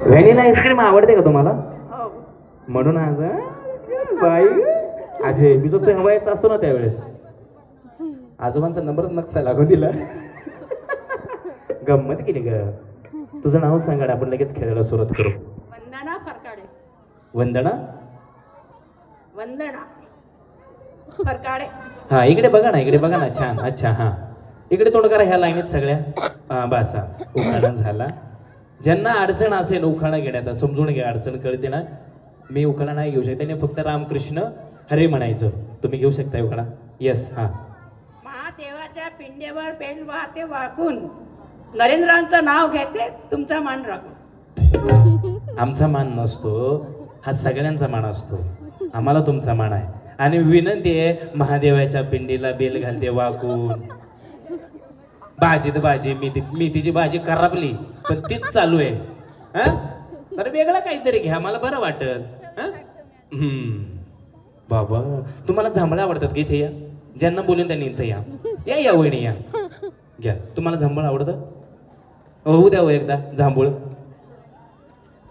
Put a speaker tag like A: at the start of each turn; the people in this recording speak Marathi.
A: व्हॅनिला आईस्क्रीम आवडते का तुम्हाला?
B: हो.
A: म्हणून आज बाई अजय मी जो तो हवायचा असतो ना त्यावेळेस आजोबांचा नंबरच नसता लागून दिला. गंमत केली ग. तुझं नाव सांगा ना, आपण लगेच खेळायला सुरुवात करू.
B: वंदना फरकाडे.
A: वंदना.
B: वंदना फरकाडे.
A: हा इकडे बघा ना, इकडे बघा ना. छान. अच्छा हा इकडे तोंड करा ह्या लाईनीत सगळ्या. हा बस हा उखाणा झाला. ज्यांना अडचण असेल उखाणा घेण्यात समजून घ्या. अडचण कळते ना, मी उखाणा नाही घेऊ शकत. त्याने फक्त रामकृष्ण हरे म्हणायचं. तुम्ही घेऊ शकता उखाणा. येस हा.
B: महादेवाच्या पिंडेवर बेल वाहते वाकून नरेंद्रांचं नाव घेते तुमचा मान राखून.
A: आमचा मान नसतो, हा सगळ्यांचा मान असतो. आम्हाला तुमचा मान आहे. आणि विनंती आहे, महादेवाच्या पिंडीला बेल घालते वाकून. भाजीत भाजी मेथीची भाजी खराबली पण तीच चालू आहे. हा तर वेगळं काहीतरी घ्या, मला बरं वाटत. बाबा तुम्हाला जांभळं आवडतात की? इथे या. ज्यांना बोलून त्यांनी इथं या. या या वहिनी या. घ्या. तुम्हाला जांभळ आवडतं? होऊ द्या हो एकदा जांभूळ.